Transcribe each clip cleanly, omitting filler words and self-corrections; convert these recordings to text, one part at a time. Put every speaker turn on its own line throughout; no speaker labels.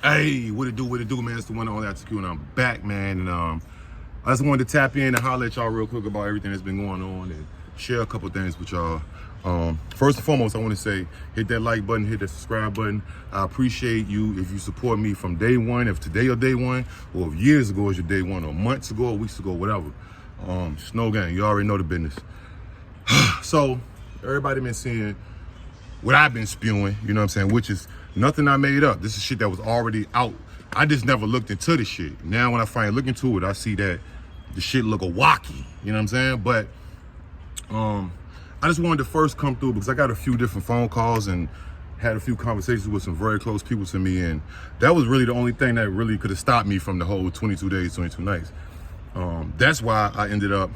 Hey, what it do, man? It's the one and only Execute, and I'm back, man. And I just wanted to tap in and holler at y'all real quick about everything that's been going on and share a couple things with y'all. First and foremost, I want to say, hit that like button, hit that subscribe button. I appreciate you if you support me from day one, if today your day one, or if years ago is your day one, or months ago, or weeks ago, whatever. Snow Gang, you already know the business. So, everybody been seeing what I've been spewing, you know what I'm saying, which is nothing I made up. This is shit that was already out. I just never looked into the shit. Now when I finally look into it, I see that the shit look a wacky, you know what I'm saying? But I just wanted to first come through because I got a few different phone calls and had a few conversations with some very close people to me, and that was really the only thing that really could have stopped me from the whole 22 days, 22 nights. That's why I ended up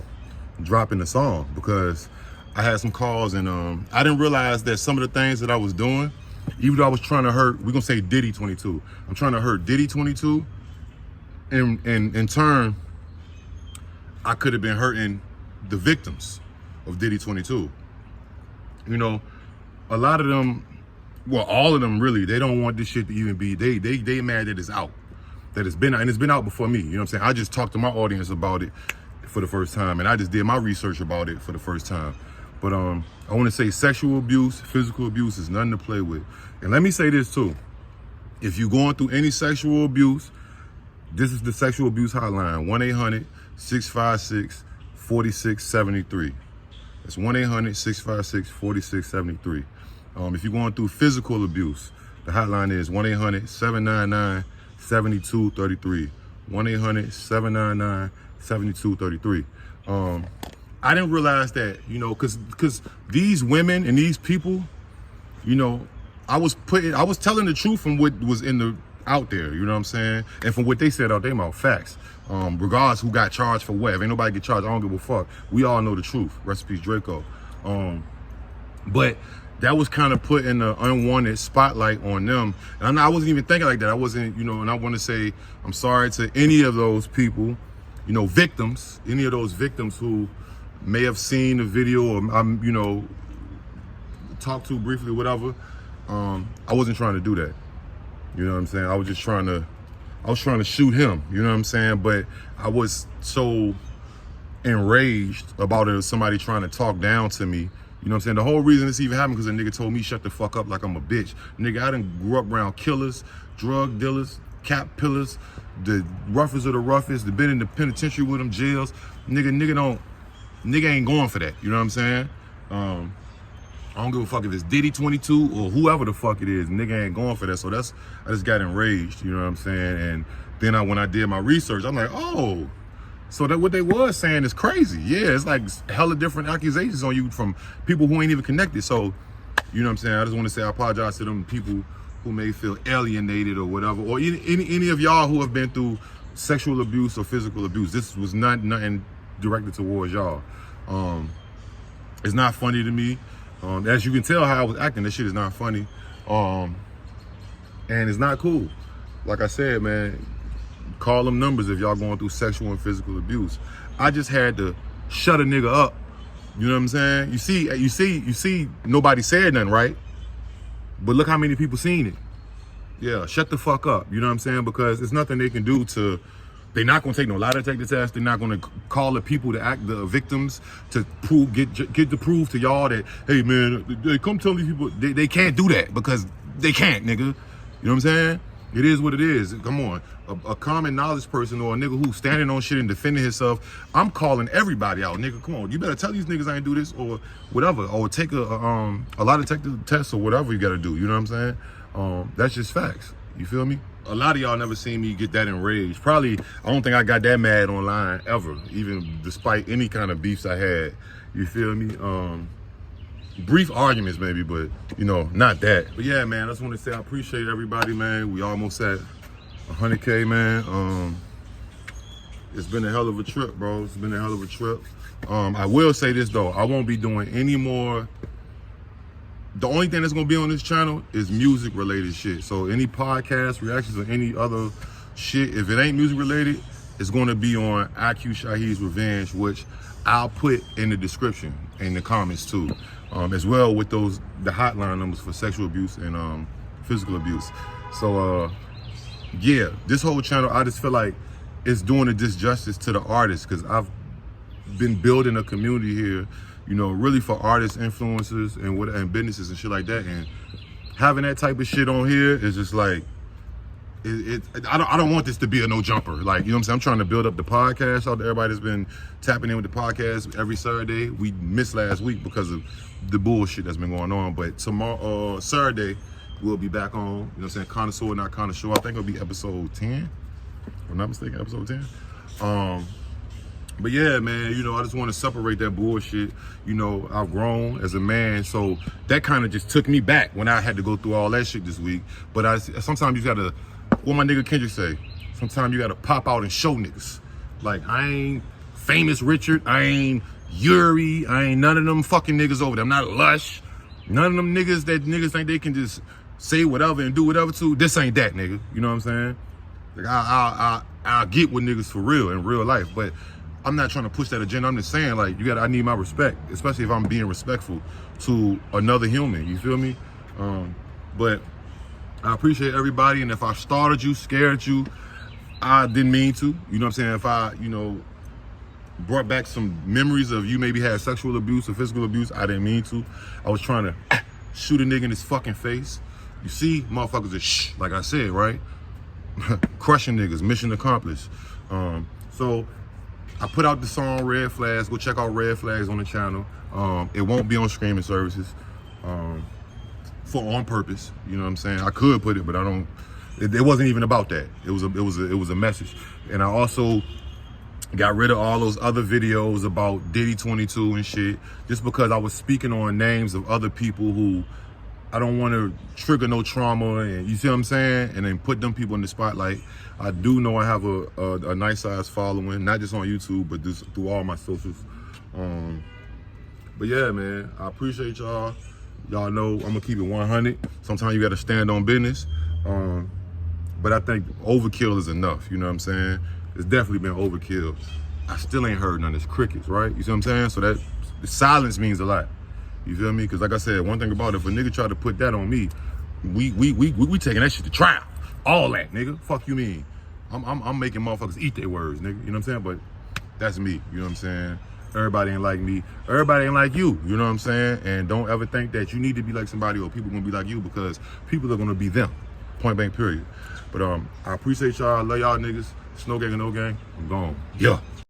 dropping the song, because I had some calls and I didn't realize that some of the things that I was doing, even though I was trying to hurt, we're gonna say Diddy 22. I'm trying to hurt Diddy 22, and in turn, I could have been hurting the victims of Diddy 22. You know, a lot of them, well, all of them really, they don't want this shit to even be, they mad that it's out. That it's been out, and it's been out before me, you know what I'm saying? I just talked to my audience about it for the first time, and I just did my research about it for the first time. But I want to say sexual abuse, physical abuse is nothing to play with. And let me say this too. If you're going through any sexual abuse, this is the sexual abuse hotline, 1-800-656-4673. That's 1-800-656-4673. If you're going through physical abuse, the hotline is 1-800-799-7233. 1-800-799-7233. I didn't realize that, you know, because these women and these people, you know, I was telling the truth from what was out there, you know what I'm saying? And from what they said out their mouth, facts. Regardless who got charged for what. If ain't nobody get charged, I don't give a fuck. We all know the truth. Rest in peace, Draco. But that was kind of putting an unwanted spotlight on them. And I wasn't even thinking like that. I wasn't, you know, and I want to say I'm sorry to any of those people, you know, victims, any of those victims who may have seen the video or I'm, you know, talked to briefly, whatever. I wasn't trying to do that. You know what I'm saying? I was trying to shoot him, you know what I'm saying? But I was so enraged about it, somebody trying to talk down to me. You know what I'm saying? The whole reason this even happened because a nigga told me shut the fuck up like I'm a bitch. Nigga, I done grew up around killers, drug dealers, cap pillars, the roughest of the roughest, that been in the penitentiary with them, jails. Nigga ain't going for that. You know what I'm saying? I don't give a fuck if it's Diddy 22 or whoever the fuck it is. Nigga ain't going for that. So I just got enraged. You know what I'm saying? And then when I did my research, I'm like, oh, so that what they was saying is crazy. Yeah, it's like hella different accusations on you from people who ain't even connected. So, you know what I'm saying? I just want to say I apologize to them people who may feel alienated or whatever, or any of y'all who have been through sexual abuse or physical abuse. This was nothing directed towards y'all. It's not funny to me. As you can tell how I was acting, this shit is not funny. And it's not cool. Like I said, man, call them numbers if y'all going through sexual and physical abuse. I just had to shut a nigga up. You know what I'm saying? You see, nobody said nothing, right? But look how many people seen it. Yeah, shut the fuck up. You know what I'm saying? Because there's nothing they can do to. They're not gonna take no lie detector test. They're not gonna call the people to act the victims to get to prove to y'all that, hey man, they come tell these people they can't do that because they can't, nigga. You know what I'm saying? It is what it is. Come on, a common knowledge person or a nigga who's standing on shit and defending himself. I'm calling everybody out, nigga. Come on, you better tell these niggas I ain't do this or whatever, or take a lie detector test or whatever you gotta do. You know what I'm saying? That's just facts. You feel me? A lot of y'all never seen me get that enraged. Probably, I don't think I got that mad online ever, even despite any kind of beefs I had. You feel me? Brief arguments maybe, but you know, not that. But yeah, man, I just want to say I appreciate everybody, man. We almost at 100K, man. It's been a hell of a trip, bro. It's been a hell of a trip. I will say this though, I won't be doing any more. The only thing that's gonna be on this channel is music related shit. So any podcast reactions or any other shit, if it ain't music related, it's gonna be on IQ Shahid's Revenge, which I'll put in the description, in the comments too, as well with the hotline numbers for sexual abuse and physical abuse. So yeah, this whole channel, I just feel like it's doing a disjustice to the artists, because I've been building a community here, you know, really for artists, influencers, and businesses and shit like that. And having that type of shit on here is just like, I don't want this to be a no jumper. Like, you know what I'm saying? I'm trying to build up the podcast. Out to everybody that's been tapping in with the podcast every Saturday. We missed last week because of the bullshit that's been going on. But tomorrow, Saturday, we'll be back on, you know what I'm saying, Connoisseur, Not Connoisseur. I think it'll be episode 10. If I'm not mistaken, episode 10. But yeah, man, you know, I just want to separate that bullshit. You know, I've grown as a man, so that kind of just took me back when I had to go through all that shit this week. But sometimes you gotta, what my nigga Kendrick say, sometimes you gotta pop out and show niggas. Like, I ain't famous Richard, I ain't Yuri, I ain't none of them fucking niggas over there. I'm not Lush, none of them niggas that niggas think they can just say whatever and do whatever to. This ain't that, nigga. You know what I'm saying? Like, I'll get with niggas for real in real life, but I'm not trying to push that agenda. I'm just saying, like, I need my respect, especially if I'm being respectful to another human. You feel me? But I appreciate everybody, and if I startled you, scared you, I didn't mean to. You know what I'm saying? If I, you know, brought back some memories of you maybe had sexual abuse or physical abuse, I didn't mean to. I was trying to shoot a nigga in his fucking face. You see, motherfuckers is shh, like I said, right? Crushing niggas, mission accomplished. So I put out the song Red Flags. Go check out Red Flags on the channel. It won't be on streaming services on purpose. You know what I'm saying? I could put it, but I don't. It wasn't even about that. It was a message. And I also got rid of all those other videos about Diddy 22 and shit, just because I was speaking on names of other people who I don't want to trigger no trauma, and you see what I'm saying? And then put them people in the spotlight. I do know I have a nice size following, not just on YouTube, but just through all my socials. But yeah, man, I appreciate y'all. Y'all know I'm gonna keep it 100. Sometimes you gotta stand on business. But I think overkill is enough, you know what I'm saying? It's definitely been overkill. I still ain't heard none of this crickets, right? You see what I'm saying? So that silence means a lot. You feel me? Because like I said, one thing about it, if a nigga try to put that on me, we taking that shit to trial. All that, nigga. Fuck you mean? I'm making motherfuckers eat their words, nigga. You know what I'm saying? But that's me. You know what I'm saying? Everybody ain't like me. Everybody ain't like you. You know what I'm saying? And don't ever think that you need to be like somebody or people gonna be like you, because people are gonna be them. Point blank, period. But I appreciate y'all. I love y'all niggas. Snow gang or no gang, I'm gone. Yeah.